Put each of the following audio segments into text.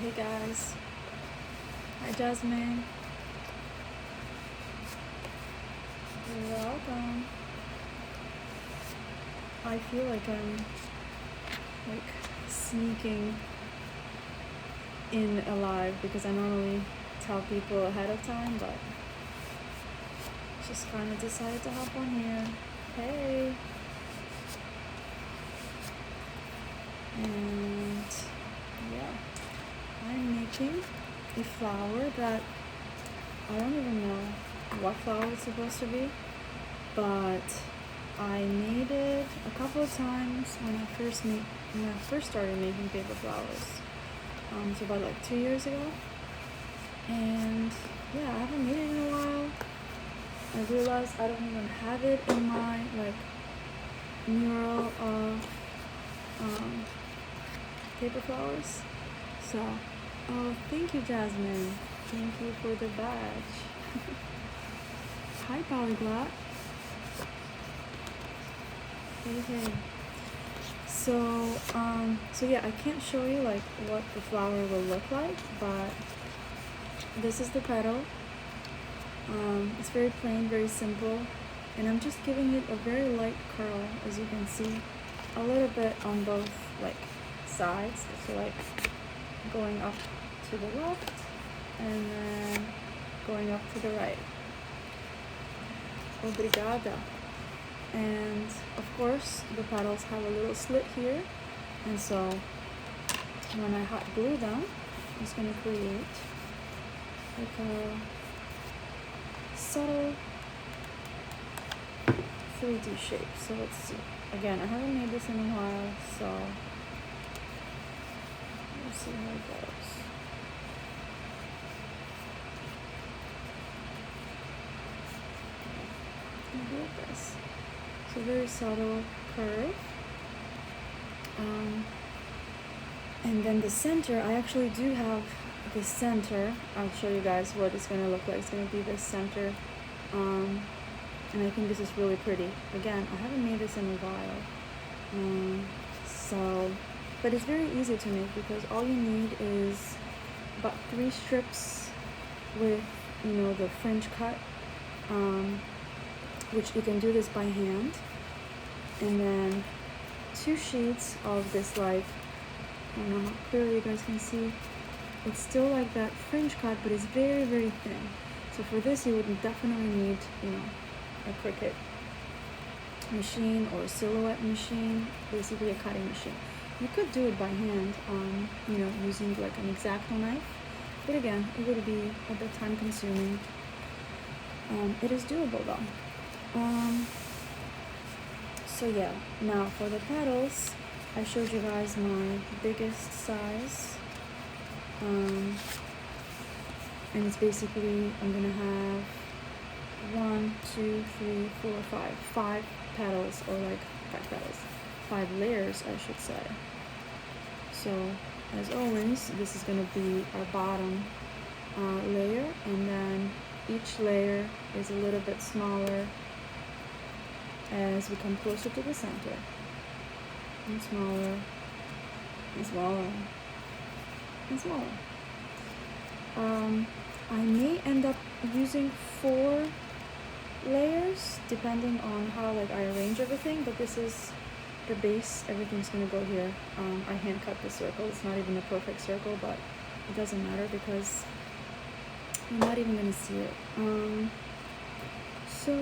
Hey guys. Hi Jasmine. You're welcome. I feel like I'm like sneaking in alive because I normally tell people ahead of time, but just kind of decided to hop on here. Hey. And yeah, I'm making a flower that I don't even know what flower it's supposed to be, but I made it a couple of times when I first started making paper flowers. So about like 2 years ago, and yeah, I haven't made it in a while. I realized I don't even have it in my like mural of paper flowers. So, oh, thank you, Jasmine. Thank you for the badge. Hi, Polyglot. Hey. So yeah, I can't show you like what the flower will look like, but this is the petal. It's very plain, very simple, and I'm just giving it a very light curl, as you can see, a little bit on both like sides, so like going up to the left and then going up to the right. Obrigada. And of course the petals have a little slit here, and so when I hot glue them, I'm just going to create like a subtle 3D shape. So let's see. Again, I haven't made this in a while, so let's see how it goes. Maybe like this. So very subtle curve. And then the center, I actually do have the center. I'll show you guys what it's going to look like. It's going to be the center. And I think this is really pretty. Again, I haven't made this in a while. But it's very easy to make because all you need is about 3 strips with, the fringe cut, which you can do this by hand. And then 2 sheets of this, like, I don't know how clearly you guys can see. It's still like that fringe cut, but it's very, very thin. So for this, you would definitely need, a Cricut machine or a silhouette machine, basically a cutting machine. You could do it by hand, using like an X-Acto knife, but again, it would be a bit time consuming. It is doable though. So yeah, now for the petals, I showed you guys my biggest size, and it's basically, I'm gonna have 5 petals, or like 5 petals, 5 layers I should say. So as always, this is gonna be our bottom layer, and then each layer is a little bit smaller as we come closer to the center, and smaller, and smaller, and smaller. I may end up using 4 layers depending on how like I arrange everything, but this is the base. Everything's gonna go here. I hand cut the circle. It's not even a perfect circle, but it doesn't matter because you're not even gonna see it. So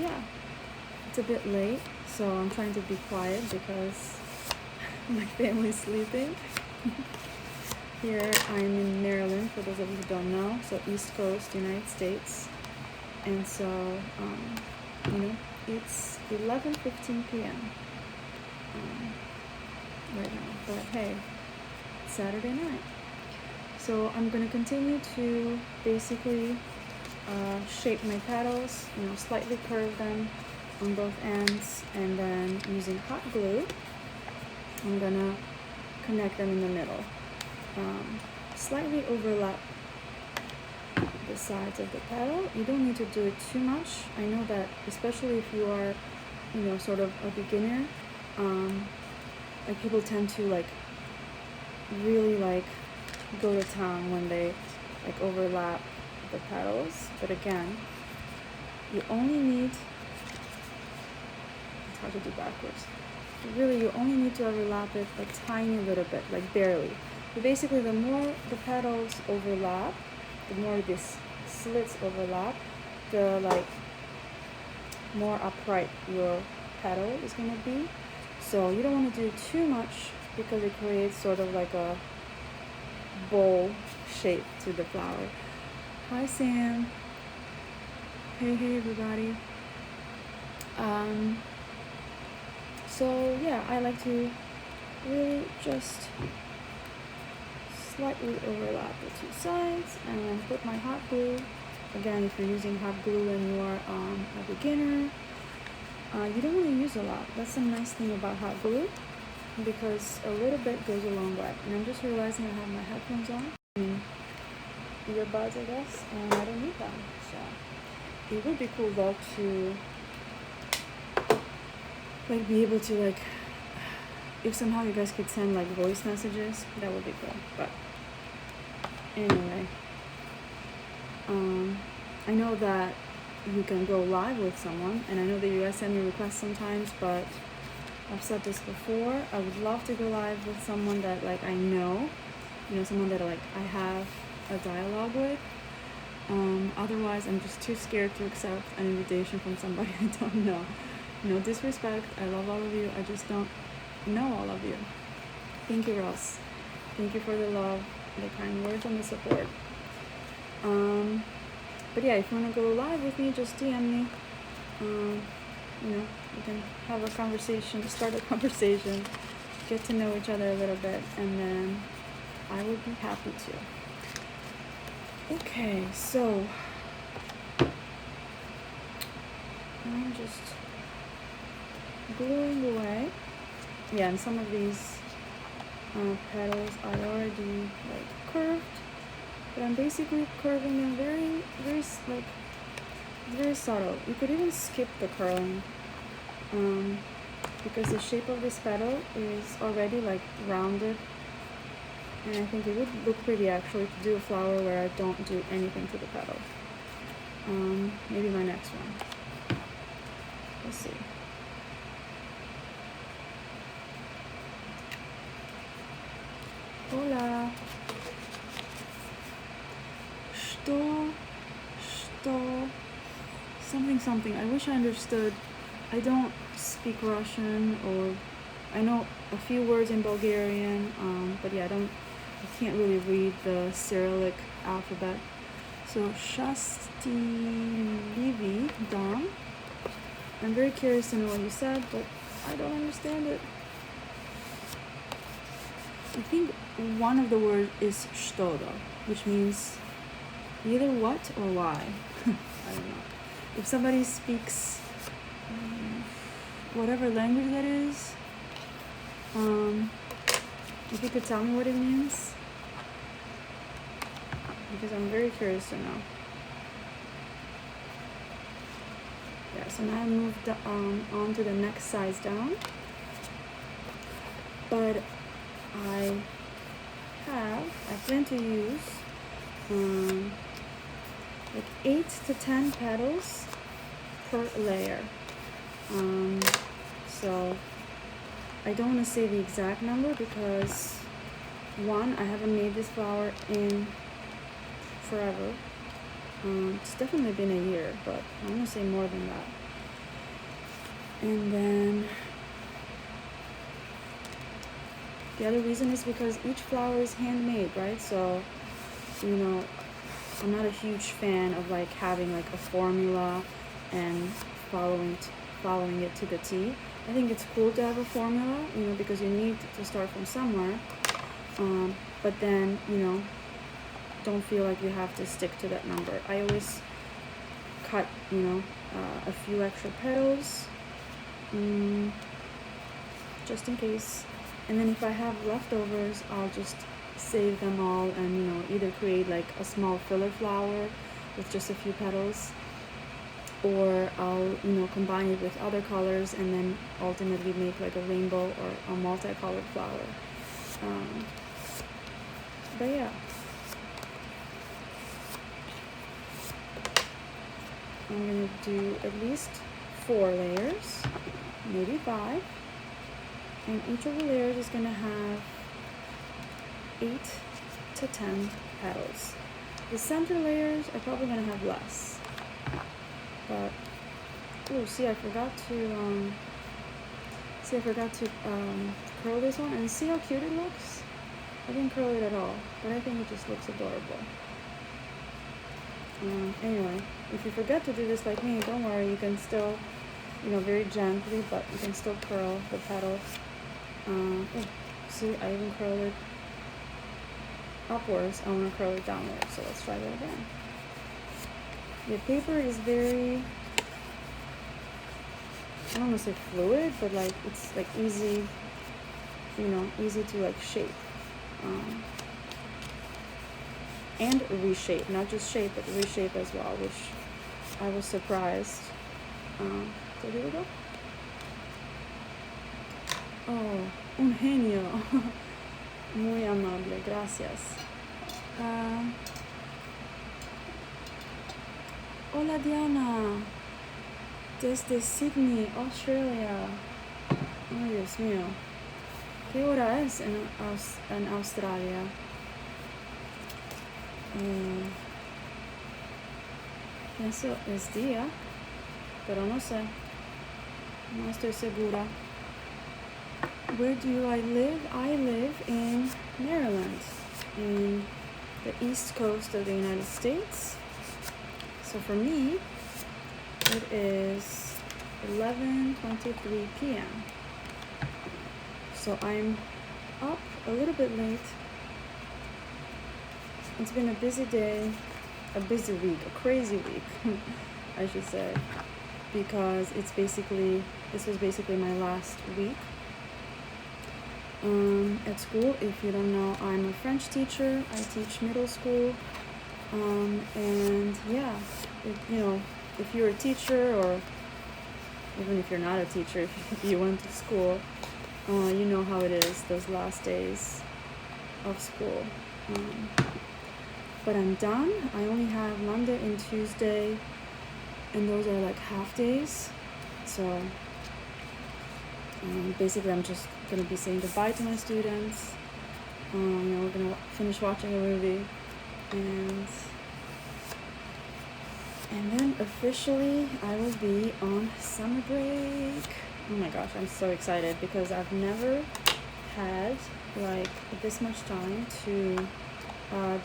yeah, it's a bit late, so I'm trying to be quiet because my family's sleeping. Here I'm in Maryland, for those of you who don't know, so East Coast, United States. And so, it's 11:15 p.m. Right now, but hey, it's Saturday night. So I'm going to continue to basically shape my petals, slightly curve them on both ends, and then using hot glue, I'm going to connect them in the middle. Slightly overlap the sides of the petal. You don't need to do it too much. I know that especially if you are, sort of a beginner, like people tend to like really like go to town when they like overlap the petals. But again, you only need, it's hard to do backwards. Really, you only need to overlap it a tiny little bit, like barely. But basically, the more the petals overlap, the more these slits overlap, the like more upright your petal is gonna be. So you don't want to do too much because it creates sort of like a bowl shape to the flower. Hi Sam. Hey everybody. So yeah, I like to really just slightly overlap the two sides and then put my hot glue. Again, if you're using hot glue and you are a beginner, you don't want to use a lot. That's the nice thing about hot glue, because a little bit goes a long way. And I'm just realizing I have my headphones on, earbuds I guess, and I don't need them. So it would be cool though to like be able to like, if somehow you guys could send like voice messages, that would be cool. But anyway, I know that you can go live with someone, and I know that you guys send me requests sometimes, but I've said this before, I would love to go live with someone that like I know, someone that like I have a dialogue with. Otherwise I'm just too scared to accept an invitation from somebody I don't know. No disrespect, I love all of you, I just don't know all of you. Thank you, Ross. Thank you for the love, the kind words, and the support. But yeah, if you want to go live with me, just DM me. We can have a conversation, start a conversation, get to know each other a little bit, and then I would be happy to. Okay, so I'm just gluing away. Yeah, and some of these petals are already like curved, but I'm basically curving them very, very very subtle. You could even skip the curling, because the shape of this petal is already like rounded, and I think it would look pretty actually to do a flower where I don't do anything to the petal. Maybe my next one. Let's see. Hola. Что? Something. I wish I understood. I don't speak Russian, or I know a few words in Bulgarian, but yeah, I can't really read the Cyrillic alphabet. So Shastilivi Dam. I'm very curious to know what you said, but I don't understand it. I think one of the words is что though, which means either what or why. I don't know. If somebody speaks whatever language that is, if you could tell me what it means, because I'm very curious to know. Yeah, so now I moved on to the next size down, but I plan to use like 8 to 10 petals per layer. So I don't want to say the exact number because one, I haven't made this flower in forever. It's definitely been a year, but I want to say more than that. And then the other reason is because each flower is handmade, right? So, I'm not a huge fan of like having like a formula and following it to the T. I think it's cool to have a formula, because you need to start from somewhere. But then, don't feel like you have to stick to that number. I always cut, a few extra petals, just in case. And then if I have leftovers, I'll just save them all and, either create like a small filler flower with just a few petals, or I'll, combine it with other colors and then ultimately make like a rainbow or a multicolored flower. But yeah. I'm going to do at least 4 layers, maybe 5. And each of the layers is going to have 8 to 10 petals. The center layers are probably going to have less. But, oh, see, I forgot to curl this one. And see how cute it looks? I didn't curl it at all, but I think it just looks adorable. Anyway, if you forget to do this like me, don't worry, you can still, very gently, but you can still curl the petals. See, I even curled it upwards. I want to curl it downwards, so let's try that again. The paper is very, I don't want to say fluid, but like it's like easy, easy to like shape. And reshape, not just shape, but reshape as well, which I was surprised. So here we go. Oh, un genio. Muy amable, gracias. Hola Diana, desde Sydney, Australia. Ay, Dios mío. ¿Qué hora es en Australia? Pienso es día, pero no sé. No estoy segura. Where do I live? I live in Maryland, in the east coast of the United States. So for me, it is 11:23 p.m. So I'm up a little bit late. It's been a busy day, a busy week, a crazy week, I should say, because this was basically my last week at school. If you don't know, I'm a French teacher. I teach middle school, and yeah, if you're a teacher, or even if you're not a teacher, if you went to school, you know how it is those last days of school. But I'm done. I only have Monday and Tuesday, and those are like half days. So basically I'm just going to be saying goodbye to my students. We're going to finish watching a movie, and then officially I will be on summer break. Oh my gosh, I'm so excited because I've never had like this much time to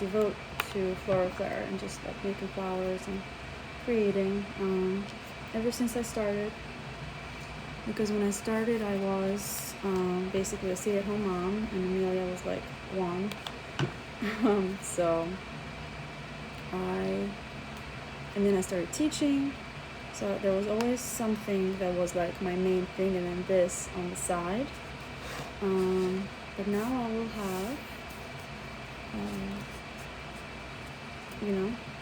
devote to Floriflare and just like making flowers and creating ever since I started, because when I started I was basically a stay-at-home mom, and Amelia was like 1. And then I started teaching, so there was always something that was like my main thing, and then this on the side. But now I will have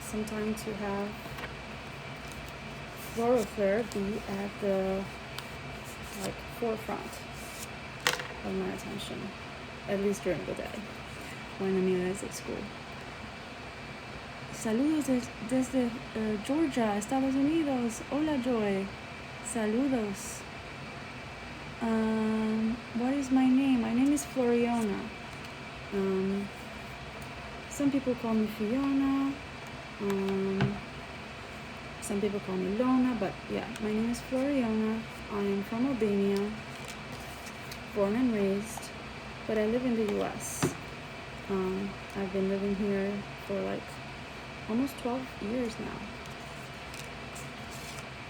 some time to have Floriflare be at the forefront of my attention, at least during the day when Amelia is at school. Saludos desde Georgia, Estados Unidos. Hola Joy. Saludos. What is my name? My name is Floriana. Some people call me Fiona. Some people call me Lona, but yeah, my name is Floriana. I am from Albania, born and raised, but I live in the US. I've been living here for like almost 12 years now.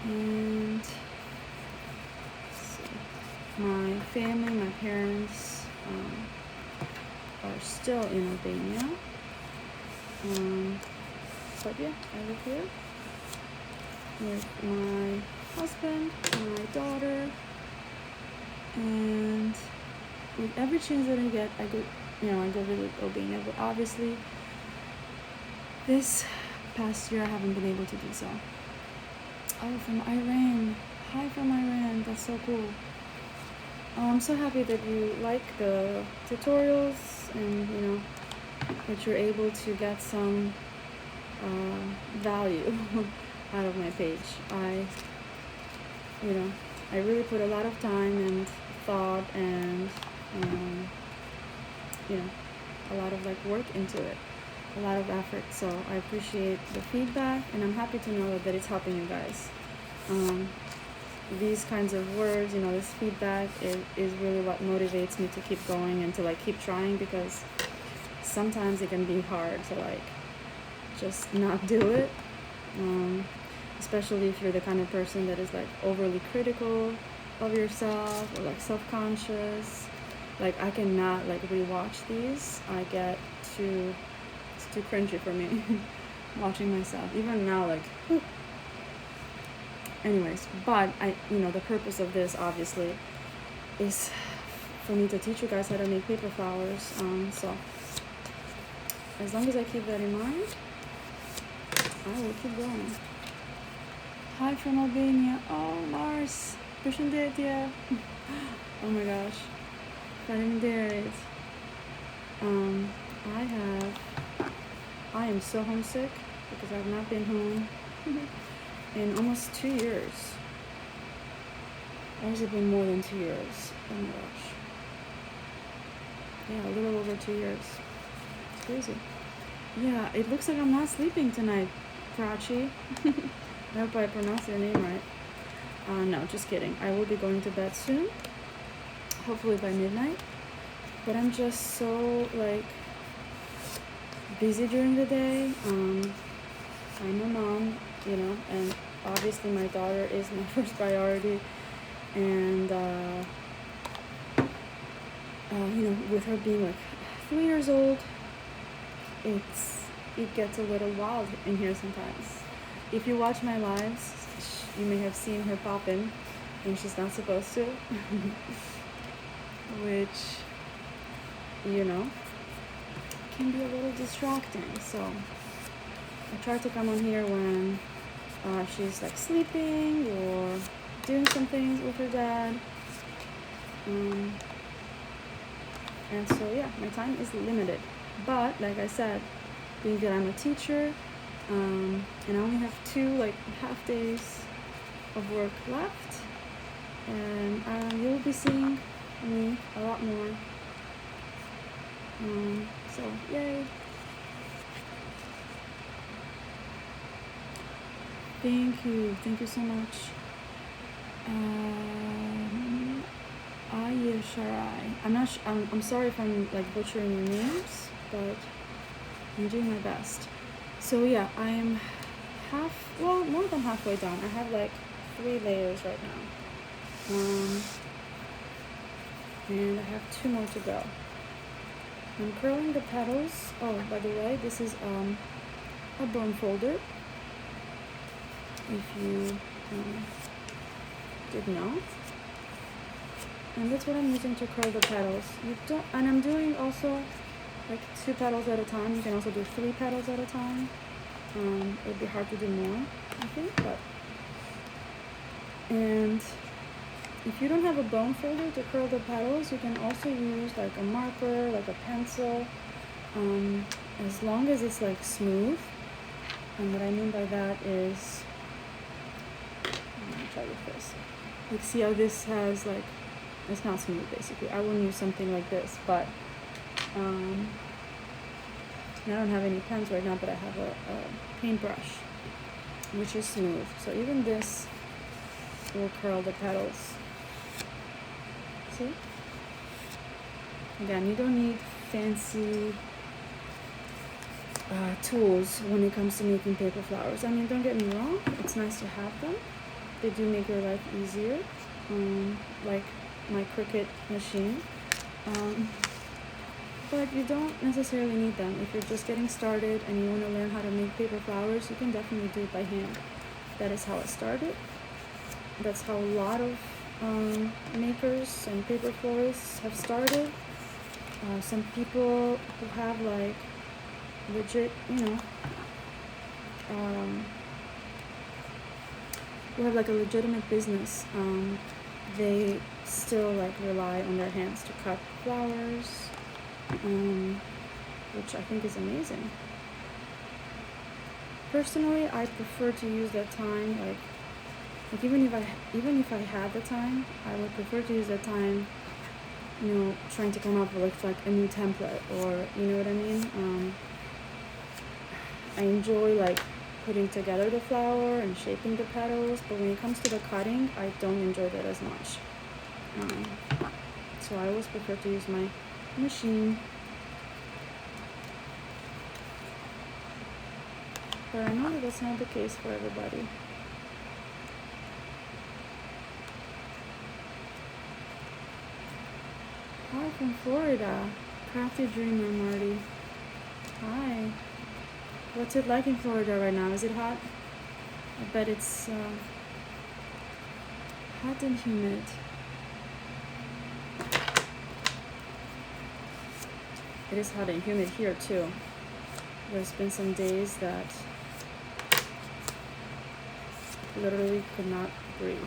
And my family, my parents are still in Albania. But yeah, I live here with my husband and my daughter, and with every chance that I get, I go visit Albania. But obviously, this past year I haven't been able to do so. Oh, from Iran. Hi from Iran. That's so cool. I'm so happy that you like the tutorials, and that you're able to get some value out of my page. You know, I really put a lot of time and thought and you know, a lot of like work into it, a lot of effort. So I appreciate the feedback, and I'm happy to know that it's helping you guys. These kinds of words, you know, this feedback is really what motivates me to keep going and to like keep trying, because sometimes it can be hard to like just not do it, especially if you're the kind of person that is like overly critical of yourself or like self-conscious. Like I cannot like rewatch these. It's too cringy for me watching myself even now, like anyways. But the purpose of this obviously is for me to teach you guys how to make paper flowers. So as long as I keep that in mind, I will keep going. Hi from Albania. Oh, Mars. Përshëndetje. Oh my gosh. Faleminderit. I am so homesick because I've not been home in almost 2 years. Or has it been more than 2 years? Oh my gosh. Yeah, a little over 2 years. It's crazy. Yeah, it looks like I'm not sleeping tonight, Prachi. I hope I pronounced your name right. No, just kidding. I will be going to bed soon, hopefully by midnight. But I'm just so like busy during the day. I'm a mom, and obviously my daughter is my first priority. And with her being like 3 years old, it gets a little wild in here sometimes. If you watch my lives, you may have seen her pop in when she's not supposed to, which, can be a little distracting. So I try to come on here when she's like sleeping or doing some things with her dad. And so, yeah, my time is limited. But like I said, being that I'm a teacher, and I only have 2 like half days of work left, and you'll be seeing me a lot more. So yay! Thank you so much. Ayah Sharai. I'm sorry if I'm like butchering your names, but I'm doing my best. So yeah, I'm more than halfway done. I have like 3 layers right now. And I have 2 more to go. I'm curling the petals. Oh, by the way, this is a bone folder. If you didn't know. And that's what I'm using to curl the petals. And I'm doing also like 2 petals at a time. You can also do 3 petals at a time. It would be hard to do more, I think, and if you don't have a bone folder to curl the petals, you can also use like a marker, like a pencil, as long as it's like smooth. And what I mean by that is, I'm gonna try with this. Like, see how this has like, it's not smooth basically. I wouldn't use something like this, but I don't have any pens right now, but I have a paintbrush, which is smooth. So even this will curl the petals. See? Again, you don't need fancy tools when it comes to making paper flowers. I mean, don't get me wrong, it's nice to have them. They do make your life easier, like my Cricut machine. But you don't necessarily need them. If you're just getting started and you want to learn how to make paper flowers, you can definitely do it by hand. That is how it started. That's how a lot of makers and paper florists have started. Some people who have like legit, who have like a legitimate business, they still like rely on their hands to cut flowers, which I think is amazing. personally, I prefer to use that time, like even if I had the time, I would prefer to use that time, you know, trying to come up with like a new template, or you know what I mean. I enjoy like putting together the flower and shaping the petals, but when it comes to the cutting, I don't enjoy that as much. So I always prefer to use my machine. But I know that that's not the case for everybody. Hi from Florida. Crafty Dreamer, Marty. Hi. What's it like in Florida right now? Is it hot? I bet it's hot and humid. It is hot and humid here too. There's been some days that literally could not breathe.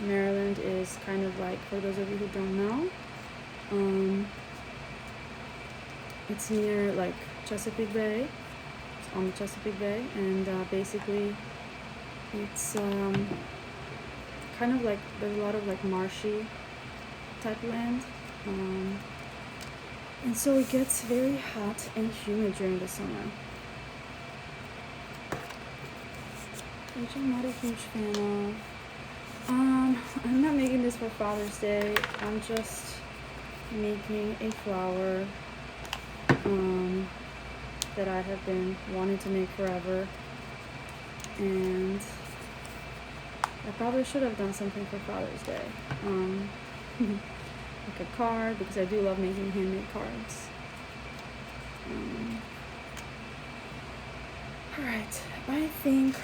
Maryland is kind of like, for those of you who don't know, it's near like Chesapeake Bay. It's on the Chesapeake Bay, and basically it's kind of like, there's a lot of like marshy type land, and so it gets very hot and humid during the summer, which I'm not a huge fan of. I'm not making this for Father's Day. I'm just making a flower that I have been wanting to make forever, and I probably should have done something for Father's Day, like a card, because I do love making handmade cards. Alright, I think,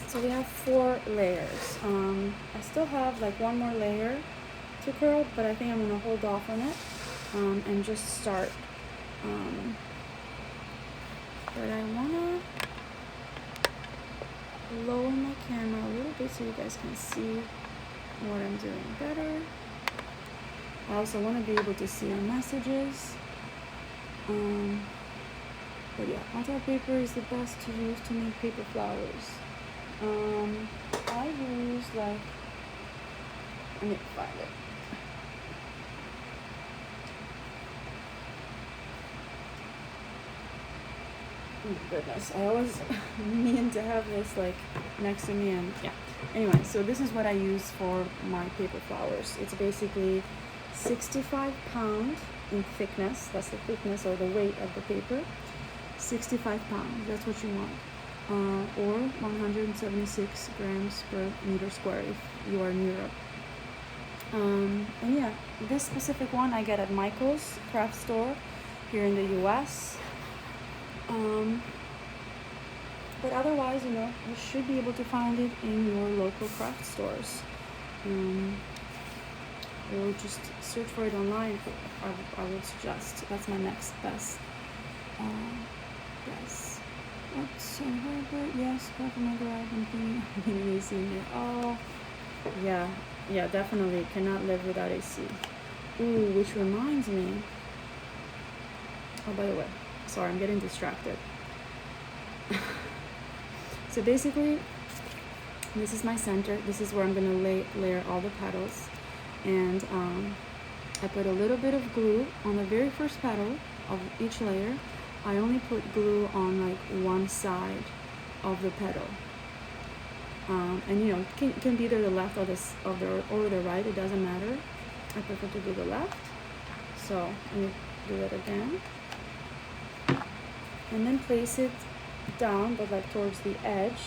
so we have 4 layers. I still have like one more layer to curl, but I think I'm going to hold off on it and just start. But I want to lower my camera a little bit so you guys can see what I'm doing better. I also want to be able to see your messages. But yeah, multi paper is the best to use to make paper flowers. I use like, let me find it. Oh goodness, I always mean to have this like next to me, and yeah. Anyway, so this is what I use for my paper flowers. It's basically 65 pounds in thickness. That's the thickness or the weight of the paper. 65 pounds, that's what you want. Or 176 grams per meter square if you are in Europe. And yeah, this specific one I get at Michael's craft store here in the US. But otherwise, you know, you should be able to find it in your local craft stores. Or just search for it online. I would suggest. That's my next best. Yes. What's Herbert? Yes, Papa McGrath and being AC in there. Oh, yeah. Yeah, definitely cannot live without AC. Ooh, which reminds me. Oh, by the way, sorry, I'm getting distracted. So basically, this is my center. This is where I'm going to layer all the petals. And I put a little bit of glue on the very first petal of each layer. I only put glue on like one side of the petal. And you know, it can be either the left or the right. It doesn't matter. I prefer to do the left. So let me do that again. And then place it down, but like towards the edge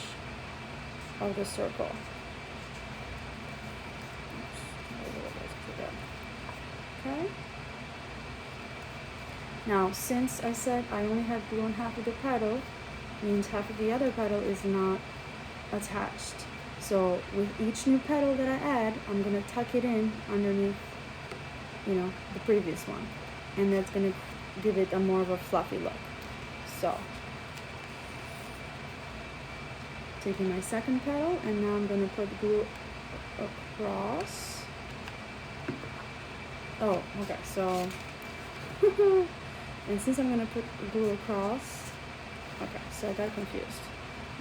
of the circle. Okay. Now, since I said I only have glue on half of the petal, means half of the other petal is not attached. So with each new petal that I add, I'm gonna tuck it in underneath, you know, the previous one, and that's gonna give it a more of a fluffy look. So, taking my second petal, and now I'm gonna put glue across. Oh, okay, so And since I'm gonna put glue across, okay, so I got confused.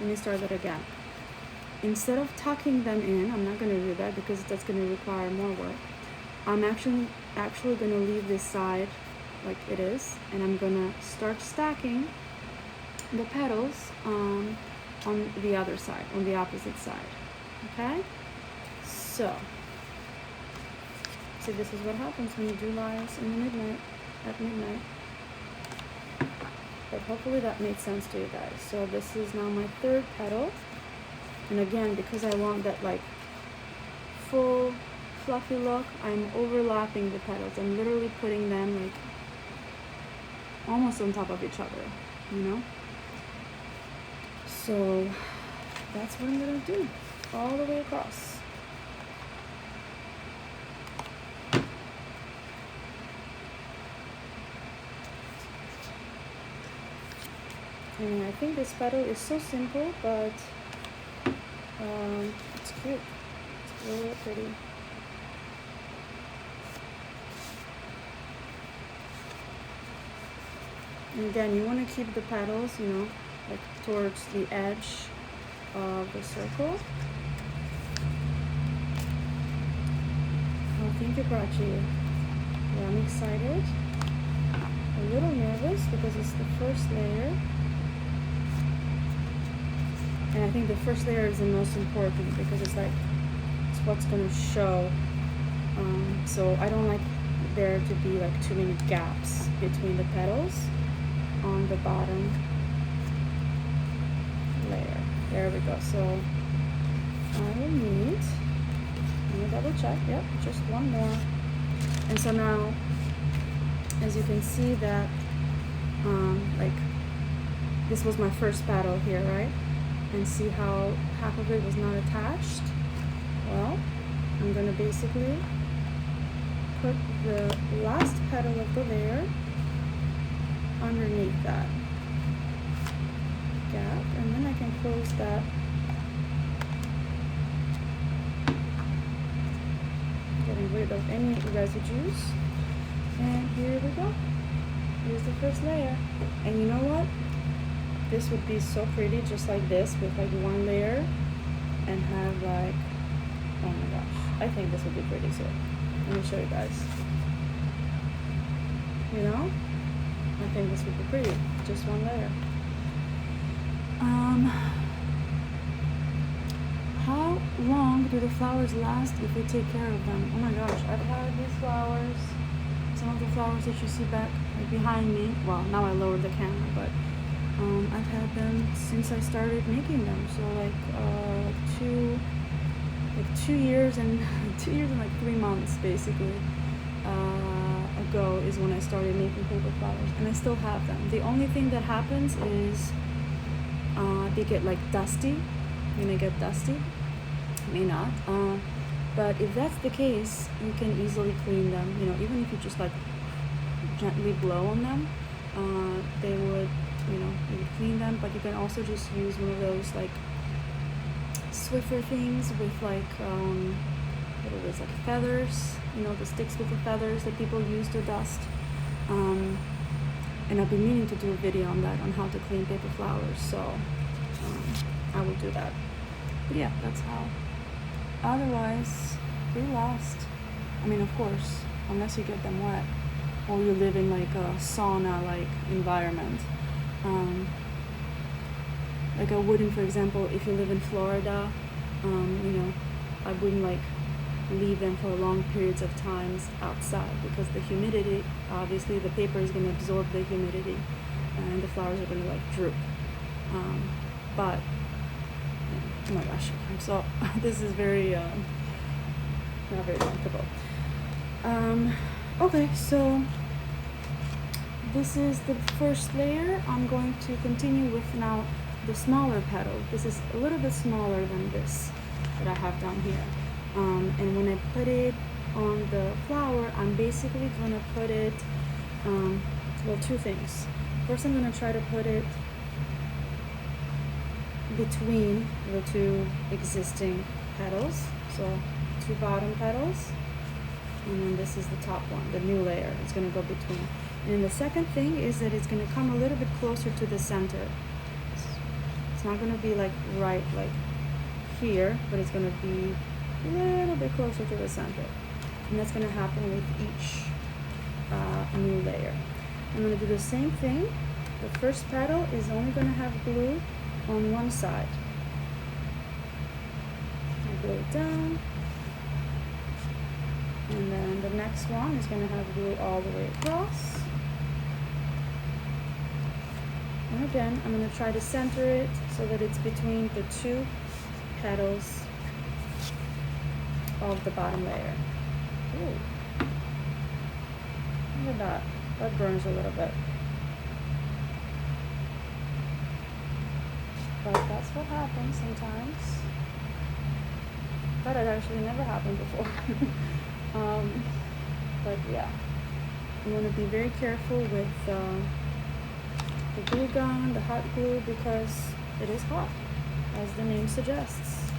Let me start that again. Instead of tucking them in, I'm not gonna do that because that's gonna require more work. I'm actually gonna leave this side like it is, and I'm gonna start stacking the petals on the other side, on the opposite side. Okay? So, see, this is what happens when you do lies in the midnight, at midnight. But hopefully that made sense to you guys. So this is now my third petal. And again, because I want that like full fluffy look, I'm overlapping the petals. I'm literally putting them like almost on top of each other, you know? So that's what I'm gonna do all the way across. And I think this petal is so simple, but it's cute. It's really pretty. And again, you want to keep the petals, you know, like towards the edge of the circle. Oh, thank you, Prachi. Yeah, I'm excited. A little nervous because it's the first layer. And I think the first layer is the most important because it's like, it's what's going to show. So I don't like there to be like too many gaps between the petals on the bottom layer. There we go. So I will need, let me double check. Yep, just one more. And so now, as you can see that, like, this was my first petal here, right? And see how half of it was not attached? Well, I'm gonna basically put the last petal of the layer underneath that gap, and then I can close that getting rid of any residues. And here we go. Here's the first layer. And you know what? This would be so pretty just like this with like one layer and have like, oh my gosh, I think this would be pretty too. Let me show you guys. You know? I think this would be pretty, just one layer. How long do the flowers last if we take care of them? Oh my gosh, I've had these flowers, some of the flowers that you see back like behind me. Well, now I lowered the camera, but I've had them since I started making them. So like 2 years and 2 years and like 3 months basically ago is when I started making paper flowers, and I still have them. The only thing that happens is they get like dusty. When they get dusty, may not. But if that's the case, you can easily clean them. You know, even if you just like gently blow on them, they would, you know, you would clean them. But you can also just use one of those like Swiffer things with like what are those, like feathers, you know, the sticks with the feathers that people use to dust. And I've been meaning to do a video on that, on how to clean paper flowers, so I will do that. But yeah, that's how. Otherwise, they last. I mean, of course, unless you get them wet or you live in like a sauna-like environment. Like I wouldn't, for example, if you live in Florida, you know, I wouldn't like leave them for long periods of times outside because the humidity, obviously the paper is going to absorb the humidity and the flowers are going to like droop. But oh my gosh, so this is very not very comfortable. Okay, so this is the first layer. I'm going to continue with now the smaller petal. This is a little bit smaller than this that I have down here. And when I put it on the flower, I'm basically gonna put it, well, two things. First, I'm gonna try to put it between the two existing petals, so two bottom petals, and then this is the top one, the new layer. It's gonna go between. And the second thing is that it's going to come a little bit closer to the center. It's not going to be like right like here, but it's going to be a little bit closer to the center. And that's going to happen with each new layer. I'm going to do the same thing. The first petal is only going to have glue on one side. I glue it down. And then the next one is going to have glue all the way across. And again, I'm going to try to center it so that it's between the two petals of the bottom layer. Ooh. Look at that. That burns a little bit. But that's what happens sometimes. That had actually never happened before. But yeah, you want to be very careful with the glue gun, the hot glue, because it is hot, as the name suggests.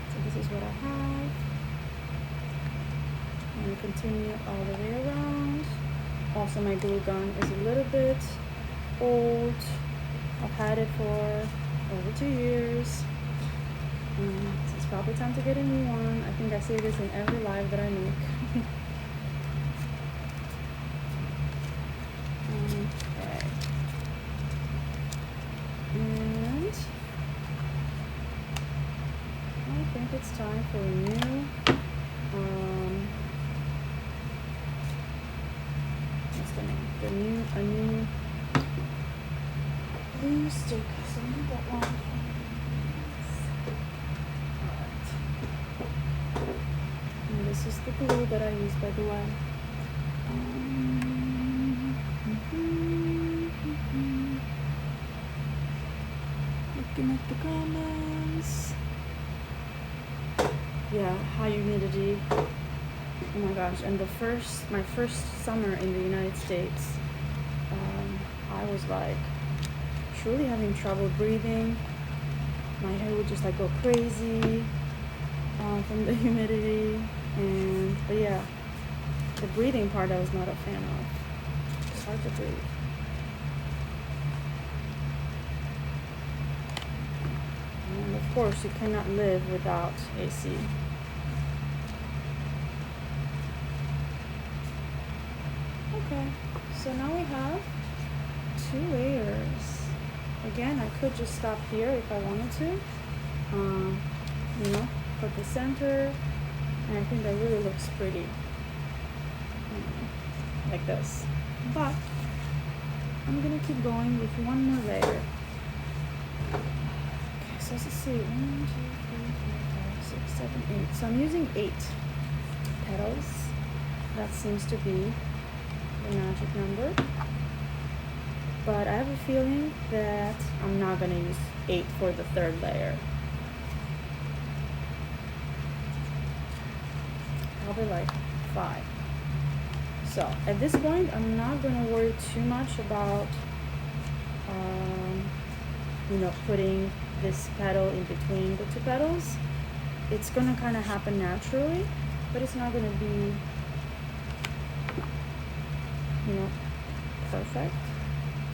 So this is what I have. I'm going to continue all the way around. Also, my glue gun is a little bit old. I've had it for over 2 years. So it's probably time to get a new one. I think I say this in every live that I make. Okay. And I think it's time for a new what's the name? A new glue stick. So I need that one. This is the glue that I use, by the way. Looking at the comments. Yeah, high humidity. Oh my gosh! And my first summer in the United States, I was like truly having trouble breathing. My hair would just like go crazy from the humidity. But yeah, the breathing part I was not a fan of. It's hard to breathe. And of course, you cannot live without AC. Okay, so now we have 2 layers. Again, I could just stop here if I wanted to. Put the center. And I think that really looks pretty, like this. But I'm gonna keep going with one more layer. Okay, so let's see, 1, 2, 3, 4, 5, 6, 7, 8. So I'm using 8 petals. That seems to be the magic number. But I have a feeling that I'm not gonna use 8 for the third layer. Probably like 5. So at this point, I'm not going to worry too much about, putting this petal in between the 2 petals. It's going to kind of happen naturally, but it's not going to be, perfect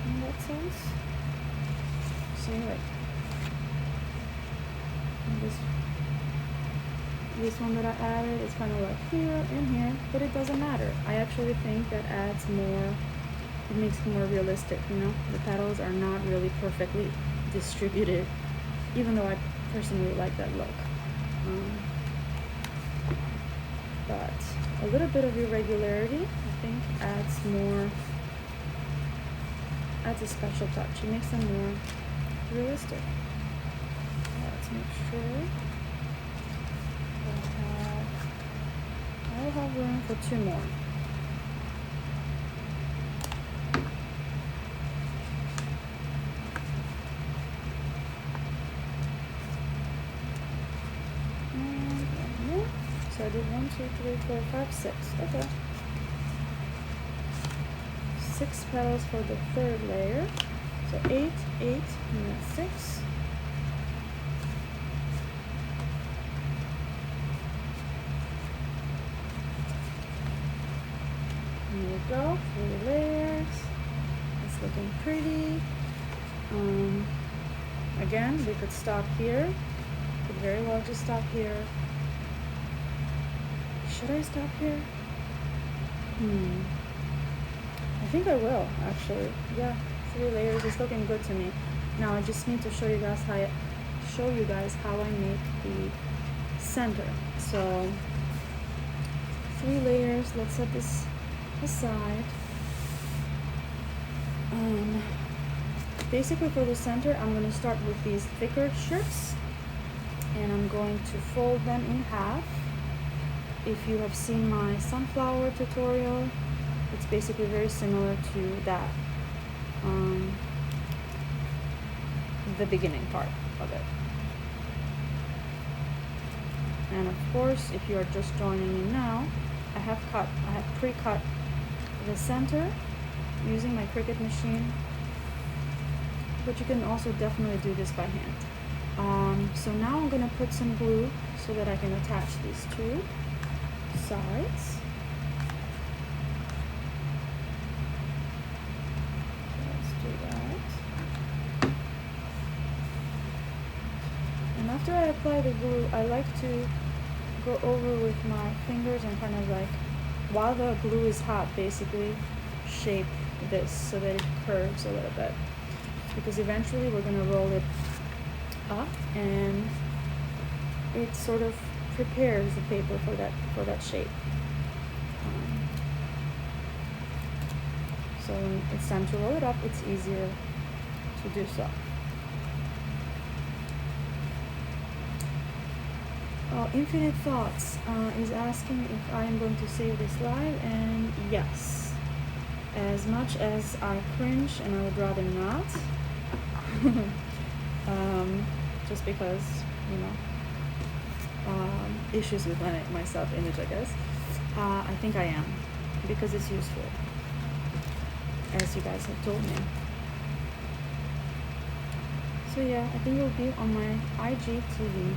in that sense. So anyway, this one that I added is kind of like here and here, but it doesn't matter. I actually think that adds more, it makes it more realistic, The petals are not really perfectly distributed, even though I personally like that look. But a little bit of irregularity, I think, adds a special touch. It makes them more realistic. Let's make sure. I'll have room for 2 more. And 1 more. So I did 1, 2, 3, 4, 5, 6. Okay. 6 petals for the third layer. So 8, 8, and then 6. go, 3 layers. It's looking pretty. Again, we could stop here. Could very well just stop here. Should I stop here? I think I will, actually. Yeah, 3 layers is looking good to me. Now I just need to show you guys how I make the center. So 3 layers. Let's set this aside. Basically for the center, I'm going to start with these thicker strips, and I'm going to fold them in half. If you have seen my sunflower tutorial, it's basically very similar to that, the beginning part of it. And of course, if you are just joining me now, I have pre-cut the center using my Cricut machine, but you can also definitely do this by hand. So now I'm going to put some glue so that I can attach these 2 sides. Let's do that. And after I apply the glue, I like to go over with my fingers and kind of like, while the glue is hot, basically shape this so that it curves a little bit, because eventually we're going to roll it up and it sort of prepares the paper for that shape. So when it's time to roll it up, it's easier to do so. Infinite Thoughts is asking if I am going to save this live, and yes. As much as I cringe, and I would rather not, just because, issues with my self-image, I guess. I think I am, because it's useful, as you guys have told me. So yeah, I think it'll be on my IGTV.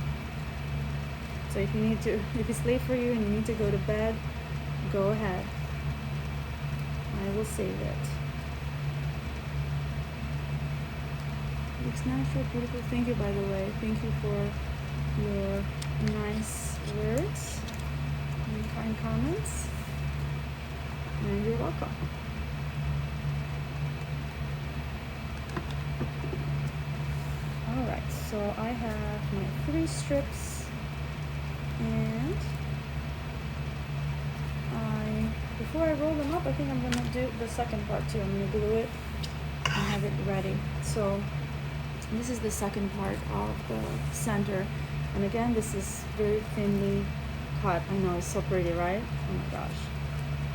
So if it's late for you and you need to go to bed, go ahead. I will save it. Looks natural, beautiful. Thank you, by the way. Thank you for your nice words and kind comments. And you're welcome. Alright, so I have my 3 strips, and before I roll them up, I think I'm going to do the second part too. I'm going to glue it and have it ready. So this is the second part of the center. And again, this is very thinly cut. I know, it's so pretty, right? Oh my gosh.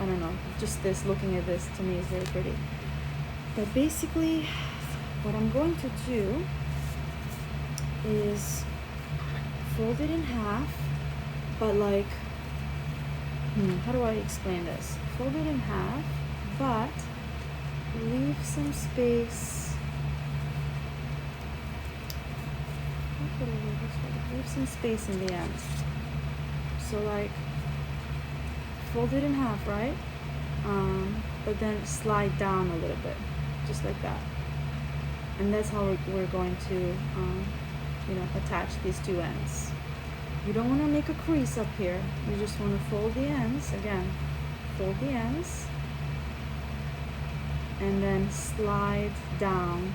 I don't know. Just looking at this to me is very pretty. But basically, what I'm going to do is fold it in half, but like, how do I explain this? Fold it in half, but leave some space. Leave some space in the end. So like, fold it in half, right? But then slide down a little bit, just like that. And that's how we're going to, attach these 2 ends. You don't want to make a crease up here. You just want to fold the ends. Again, fold the ends. And then slide down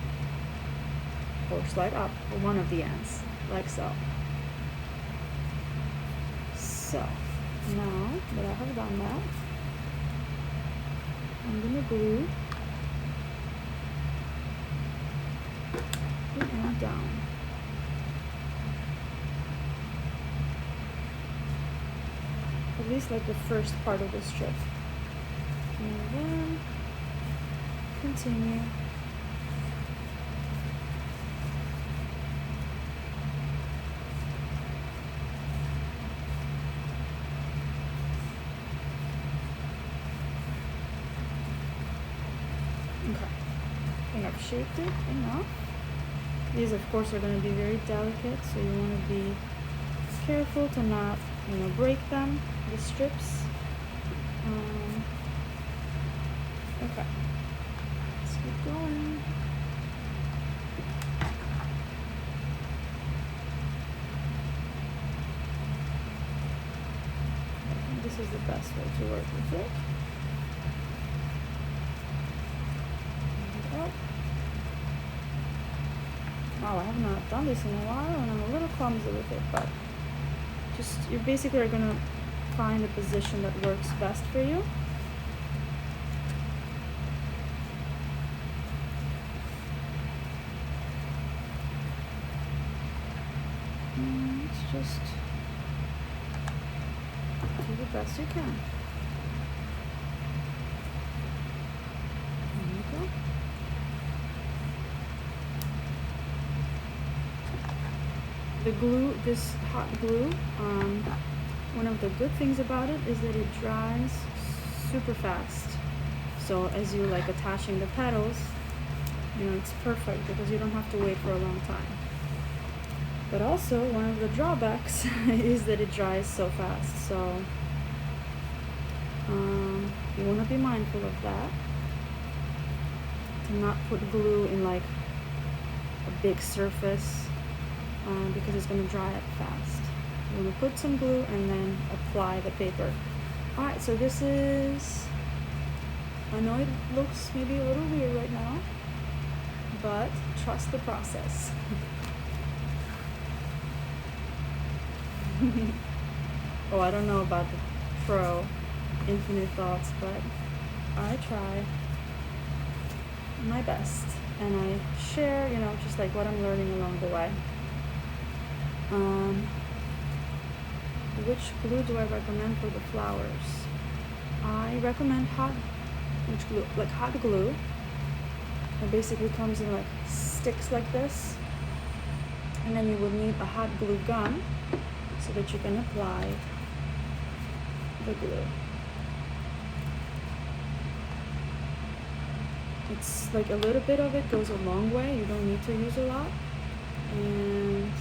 or slide up one of the ends, like so. So, now that I have done that, I'm going to glue the end down. At least like the first part of the strip. And then continue. Okay. I think I've shaped it enough. These of course are going to be very delicate, so you want to be careful to not, break them, the strips. Okay, let's keep going. I think this is the best way to work with it. And up. Wow, I have not done this in a while and I'm a little clumsy with it, but just, you basically are gonna find a position that works best for you. And it's just do the best you can. There you go. The glue, this hot glue, one of the good things about it is that it dries super fast. So as you like attaching the petals, you know, it's perfect because you don't have to wait for a long time. But also one of the drawbacks is that it dries so fast. So you want to be mindful of that. To not put glue in like a big surface because it's going to dry up fast. You want to put some glue and then apply the paper. Alright, so this is, I know it looks maybe a little weird right now, but trust the process. Oh, I don't know about the pro Infinite Thoughts, but I try my best and I share, you know, just like what I'm learning along the way. Which glue do I recommend for the flowers? I recommend hot glue. It basically comes in like sticks like this, and then you would need a hot glue gun so that you can apply the glue. It's like a little bit of it goes a long way. You don't need to use a lot. And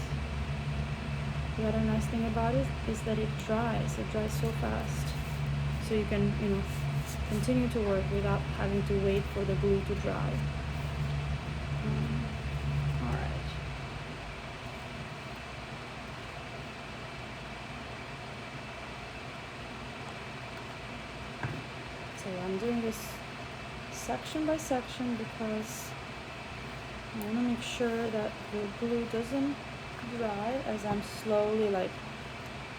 the other nice thing about it is that it dries. It dries so fast. So you can, you know, continue to work without having to wait for the glue to dry. Alright. So I'm doing this section by section because I want to make sure that the glue doesn't dry as I'm slowly like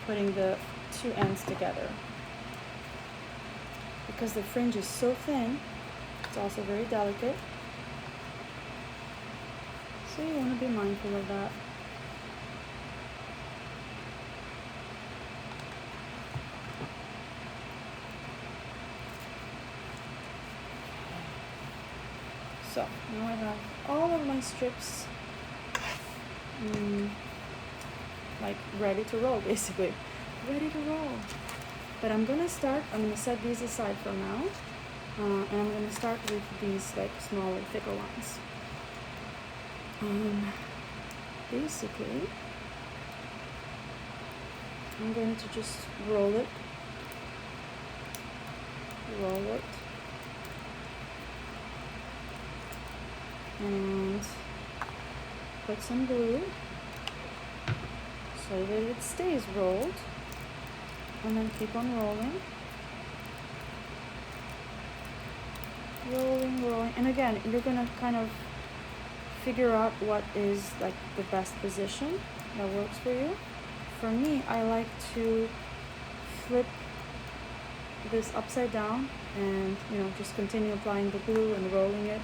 putting the two ends together. Because the fringe is so thin, it's also very delicate. So you want to be mindful of that. So now I have all of my strips like ready to roll, basically. Ready to roll. But I'm gonna set these aside for now. And I'm gonna start with these like smaller, thicker ones. Basically, I'm going to just roll it, and put some glue so that it stays rolled, and then keep on rolling, and again, you're gonna kind of figure out what is like the best position that works for you. For me, I like to flip this upside down and, you know, just continue applying the glue and rolling it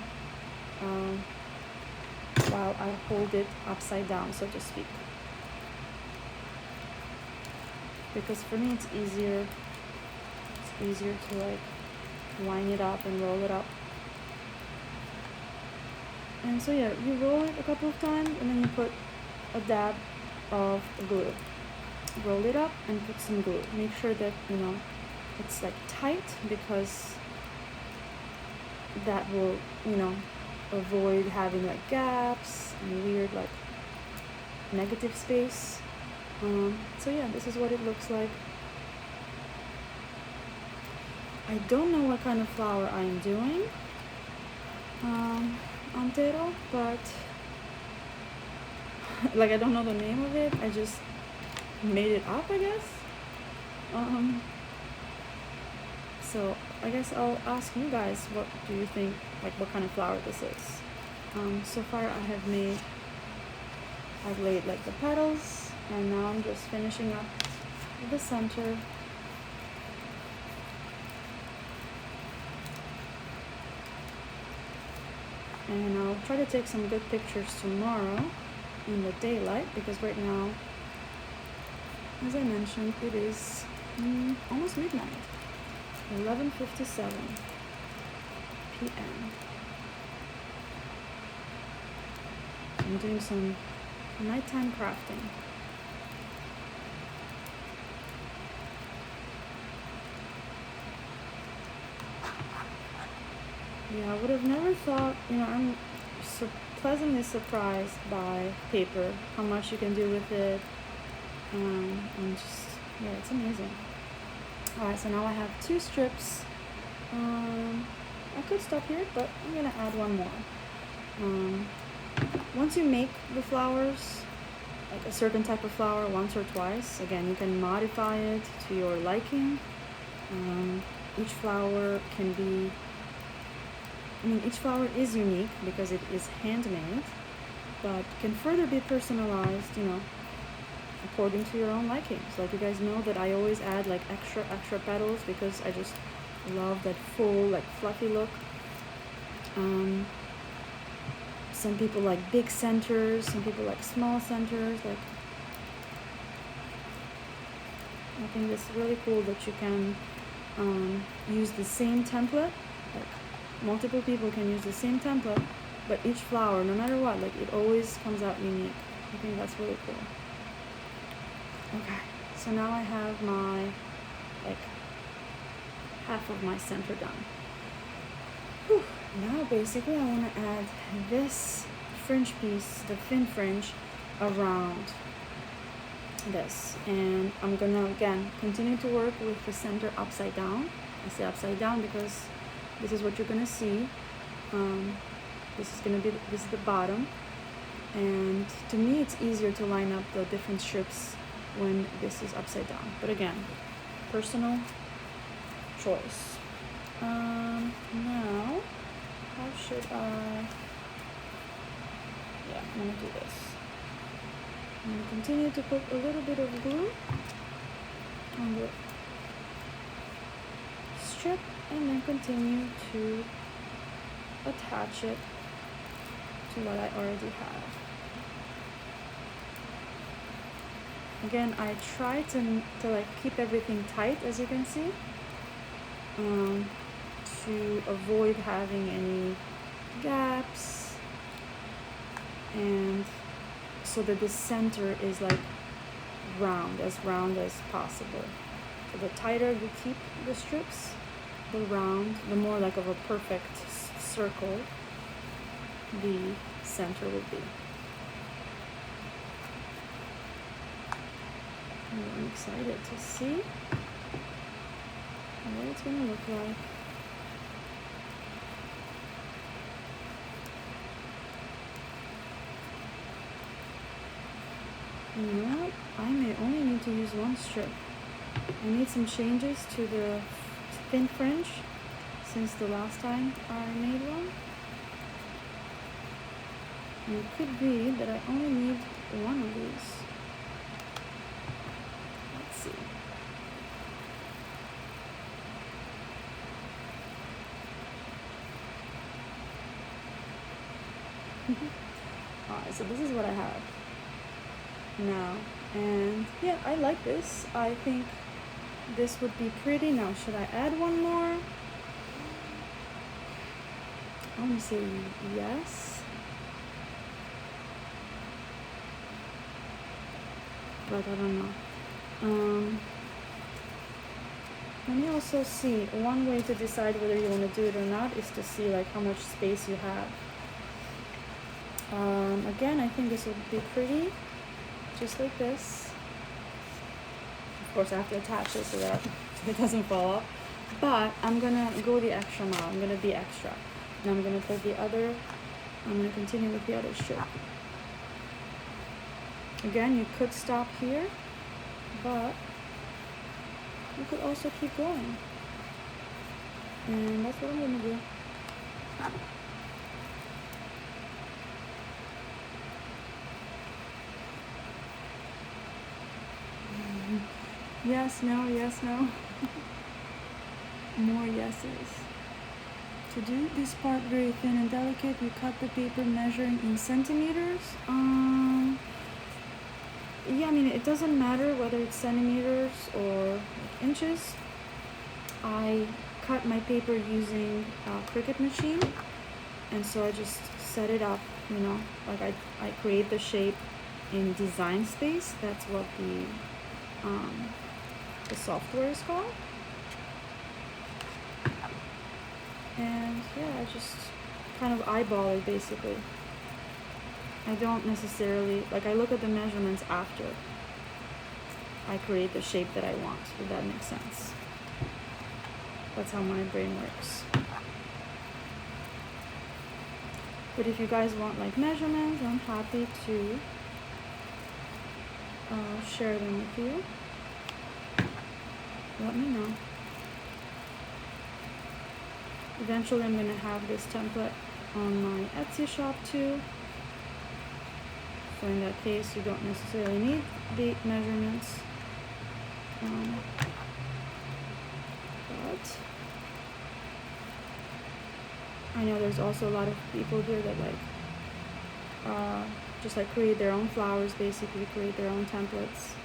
while I hold it upside down, so to speak. Because for me it's easier to like line it up and roll it up. And so yeah, you roll it a couple of times and then you put a dab of glue. Roll it up and put some glue. Make sure that, you know, it's like tight, because that will, you know, avoid having like gaps and weird like negative space. So yeah, this is what it looks like. I don't know what kind of flower I'm doing on Tero, but like I don't know the name of it. I just made it up, I guess. So I guess I'll ask you guys, what do you think, like what kind of flower this is? So far I've laid like the petals, and now I'm just finishing up the center. And I'll try to take some good pictures tomorrow in the daylight, because right now, as I mentioned, it is almost midnight, 11:57 p.m. I'm doing some nighttime crafting. Yeah, I would have never thought, I'm so pleasantly surprised by paper, how much you can do with it. And just, yeah, it's amazing. Alright, so now I have 2 strips. I could stop here, but I'm gonna add one more. Once you make the flowers, like a certain type of flower, once or twice, again, you can modify it to your liking. Each flower can be, each flower is unique because it is handmade, but can further be personalized, according to your own likings. Like, you guys know that I always add like extra petals because I just love that full, like, fluffy look. Some people like big centers, some people like small centers. Like, I think it's really cool that you can use the same template. Like, multiple people can use the same template, but each flower, no matter what, like, it always comes out unique. I think that's really cool. Okay, so now I have my, like, half of my center done. Whew. Now basically I want to add this fringe piece, the fin fringe, around this. And I'm gonna, again, continue to work with the center upside down. I say upside down because this is what you're gonna see. This is the bottom. And to me it's easier to line up the different strips when this is upside down. But again, personal choice. Now, how should I? Yeah, I'm gonna do this. I'm gonna continue to put a little bit of glue on the strip, and then continue to attach it to what I already have. Again, I try to like keep everything tight, as you can see, to avoid having any gaps, and so that the center is like round as possible. So the tighter you keep the strips, the more like of a perfect circle the center would be. I'm excited to see what it's going to look like. You know what? I may only need to use one strip. I need some changes to the thin fringe since the last time I made one. And it could be that I only need one of these. Let's see. Alright, so this is what I have now, and yeah, I like this. I think this would be pretty. Now, should I add one more? I want to say yes, but I don't know. Let me also see, one way to decide whether you want to do it or not is to see like how much space you have. Again, I think this would be pretty, just like this. Of course, I have to attach it so that it doesn't fall off. but I'm gonna go the extra mile. I'm gonna be extra, and I'm gonna put the other. I'm gonna continue with the other strip. Again, you could stop here, but you could also keep going, and that's what I'm gonna do. Yes, no, yes, no. More yeses. To do this part very thin and delicate, you cut the paper measuring in centimeters. Yeah, I mean, it doesn't matter whether it's centimeters or inches. I cut my paper using a Cricut machine, and so I just set it up, you know, like I create the shape in Design Space. That's what the software is called. And yeah, I just kind of eyeball it basically. I don't necessarily, like, I look at the measurements after I create the shape that I want, if that makes sense. That's how my brain works. But if you guys want like measurements, I'm happy to share them with you. Let me know. Eventually I'm going to have this template on my Etsy shop too. So in that case, you don't necessarily need the measurements. But I know there's also a lot of people here that like just like create their own flowers, basically create their own templates,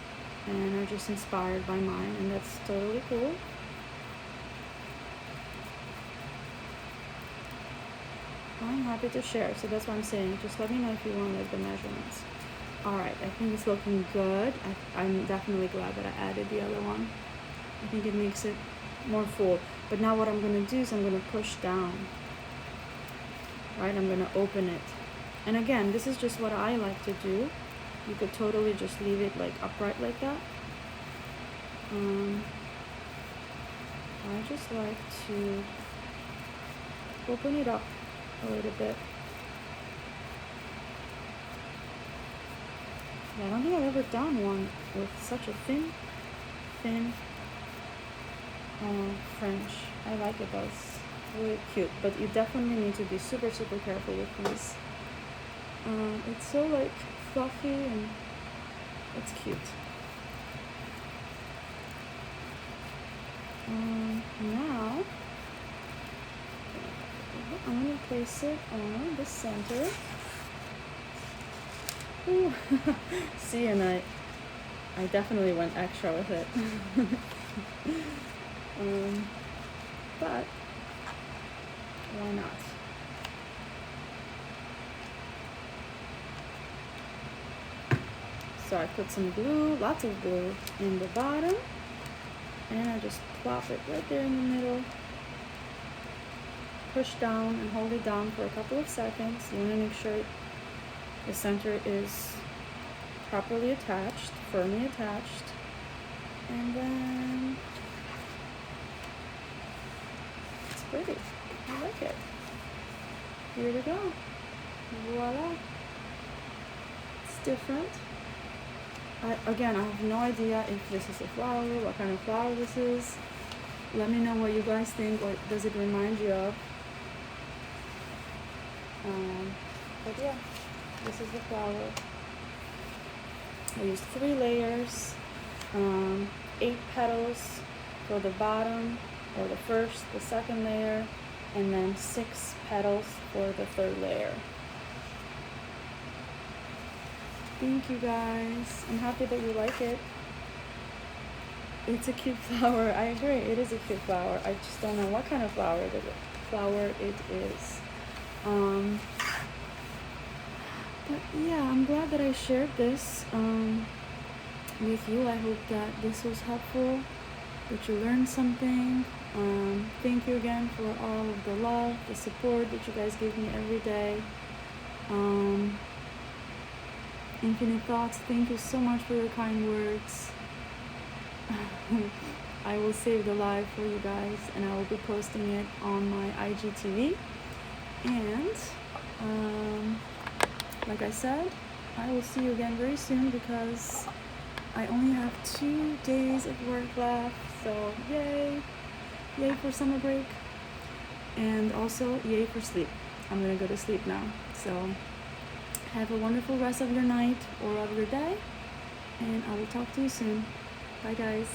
and are just inspired by mine, and that's totally cool. I'm happy to share, so that's what I'm saying. Just let me know if you want like the measurements. Alright, I think it's looking good. I'm definitely glad that I added the other one. I think it makes it more full. But now what I'm going to do is I'm going to push down. Right, I'm going to open it. And again, this is just what I like to do. You could totally just leave it like upright like that. I just like to open it up a little bit. I don't think I've ever done one with such a thin French. I like it though. It's really cute, but you definitely need to be super careful with these. It's so like fluffy and it's cute. Now I'm going to place it on the center. Ooh. See, and I definitely went extra with it. But why not? So I put some glue, lots of glue, in the bottom, and I just plop it right there in the middle. Push down and hold it down for a couple of seconds. You want to make sure the center is properly attached, firmly attached, and then it's pretty. I like it. Here we go. Voila. It's different. Again, I have no idea if this is a flower, what kind of flower this is. Let me know what you guys think. What does it remind you of? But yeah, this is the flower. I used 3 layers, 8 petals for the bottom, or the first, the second layer, and then 6 petals for the third layer. Thank you guys. I'm happy that you like it. It's a cute flower. I agree, it is a cute flower. I just don't know what kind of flower it is. But yeah, I'm glad that I shared this with you. I hope that this was helpful, that you learned something. Thank you again for all of the love, the support that you guys give me every day. Infinite Thoughts, thank you so much for your kind words. I will save the live for you guys, and I will be posting it on my IGTV. And like I said, I will see you again very soon because I only have 2 days of work left. So yay for summer break, and also yay for sleep. I'm gonna go to sleep now. So have a wonderful rest of your night or of your day, and I will talk to you soon. Bye guys.